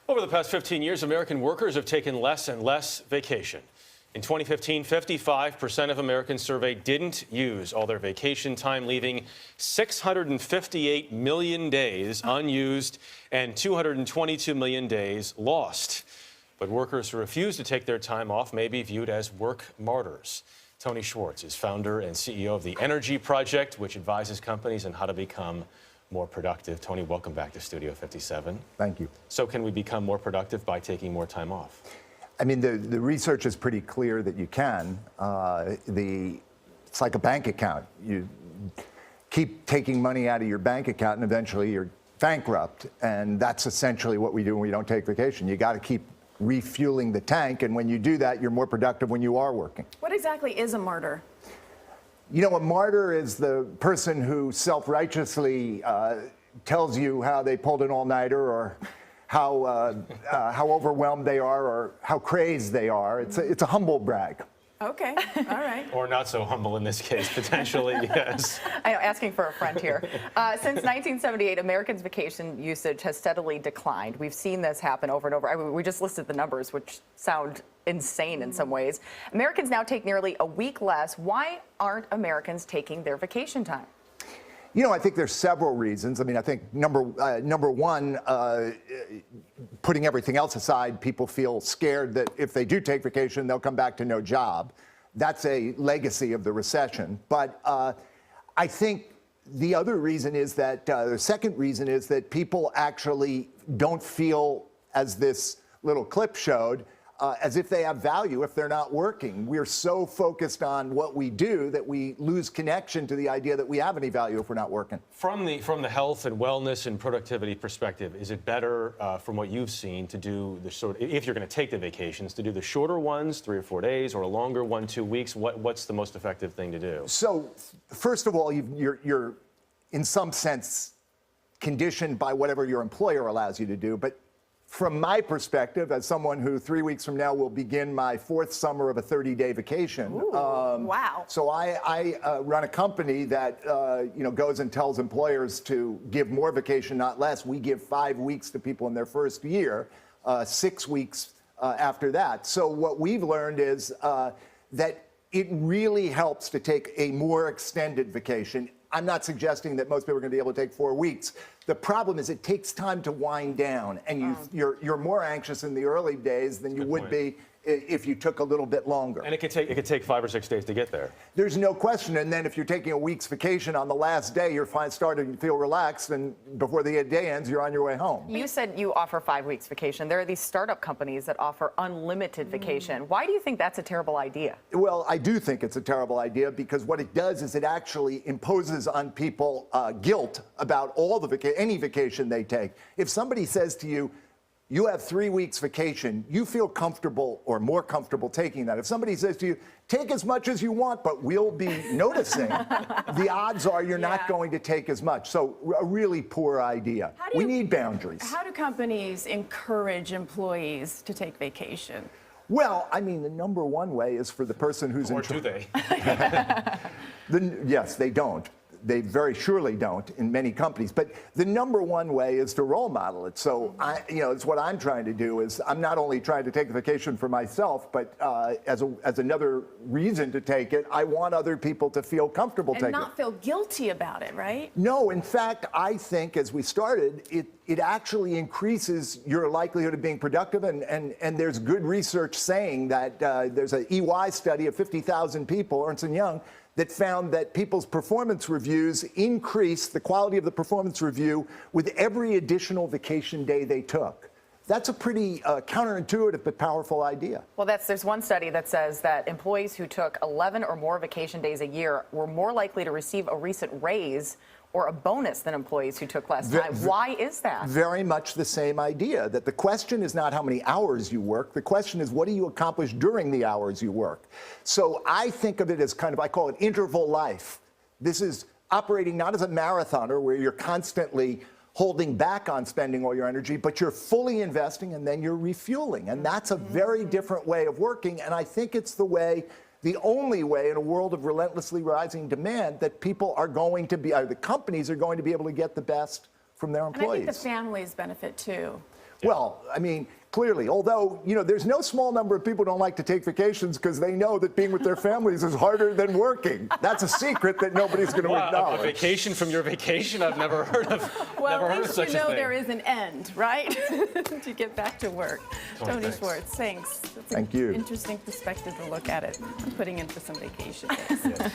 Over the past 15 years, American workers have taken less and less vacation. In 2015, 55% of Americans surveyed didn't use all their vacation time, leaving 658 million days unused and 222 million days lost. But workers who refuse to take their time off may be viewed as work martyrs. Tony Schwartz is founder and CEO of the Energy Project, which advises companies on how to become more productive. Tony, welcome back to Studio 57. Thank you. So can we become more productive by taking more time off? I mean, the research is pretty clear that you can. It's like a bank account. You keep taking money out of your bank account and eventually you're bankrupt. And that's essentially what we do when we don't take vacation. You got to keep refueling the tank. And when you do that, you're more productive when you are working. What exactly is a martyr? You know, a martyr is the person who self-righteously tells you how they pulled an all-nighter or how overwhelmed they are or how crazed they are. It's a humble brag. Okay, all right. Or not so humble in this case, potentially, yes. I'm asking for a friend here. Since 1978, Americans' vacation usage has steadily declined. We've seen this happen over and over. I mean, we just listed the numbers, which sound insane in some ways. Americans now take nearly a week less. Why aren't Americans taking their vacation time? You know, I think there's several reasons. I mean, I think number one, putting everything else aside, people feel scared that if they do take vacation, they'll come back to no job. That's a legacy of the recession. But I think the other reason is that, the second reason is that people actually don't feel, as this little clip showed, as if they have value if they're not working. We're so focused on what we do that we lose connection to the idea that we have any value if we're not working. From the health and wellness and productivity perspective, is it better, from what you've seen, to do the if you're going to take the vacations, to do the shorter ones, 3 or 4 days, or a longer 1-2 weeks? What's the most effective thing to do? So, first of all, you're in some sense conditioned by whatever your employer allows you to do, but from my perspective, as someone who 3 weeks from now will begin my 4th summer of a 30-day vacation. Ooh, wow. So I run a company that goes and tells employers to give more vacation, not less. We give 5 weeks to people in their first year, 6 weeks after that. So what we've learned is that it really helps to take a more extended vacation. I'm not suggesting that most people are going to be able to take 4 weeks. The problem is it takes time to wind down, and you're more anxious in the early days than you would be if you took a little bit longer. And it could take 5 or 6 days to get there. There's no question. And then if you're taking a week's vacation on the last day, you're starting to feel relaxed, and before the day ends, you're on your way home. You said you offer 5 weeks vacation. There are these startup companies that offer unlimited vacation. Why do you think that's a terrible idea? Well, I do think it's a terrible idea because what it does is it actually imposes on people guilt about all any vacation they take. If somebody says to you, you have 3 weeks vacation, you feel comfortable or more comfortable taking that. If somebody says to you, take as much as you want, but we'll be noticing, the odds are you're not going to take as much. So a really poor idea. We need boundaries. How do companies encourage employees to take vacation? Well, I mean, the number one way is for the person who's in charge. Or do they? Yes, they don't. They very surely don't in many companies. But the number one way is to role model it. So, it's what I'm trying to do is I'm not only trying to take a vacation for myself, but as another reason to take it, I want other people to feel comfortable taking it. And not feel guilty about it, right? No, in fact, I think as we started, it actually increases your likelihood of being productive. And there's good research saying that there's an EY study of 50,000 people, Ernst & Young, that found that people's performance reviews increased the quality of the performance review with every additional vacation day they took. That's a pretty counterintuitive but powerful idea. Well, there's one study that says that employees who took 11 or more vacation days a year were more likely to receive a recent raise or a bonus than employees who took less time. Why is that? Very much the same idea, that the question is not how many hours you work. The question is, what do you accomplish during the hours you work? So I think of it as kind of, I call it interval life. This is operating not as a marathoner where you're constantly holding back on spending all your energy, but you're fully investing and then you're refueling. And that's a very different way of working. And I think it's the only way in a world of relentlessly rising demand that people are going to be, the companies are going to be able to get the best from their employees. And I think the families benefit too. Well, I mean, clearly, although, there's no small number of people who don't like to take vacations because they know that being with their families is harder than working. That's a secret that nobody's going to Wow, a acknowledge. vacation from your vacation? I've never heard of. Well, never at heard of least such you know a thing. there is an end, right? To get back to work. Tony thanks. Schwartz, thanks. That's Thank an you. interesting perspective to look at it. I'm putting in for some vacation days.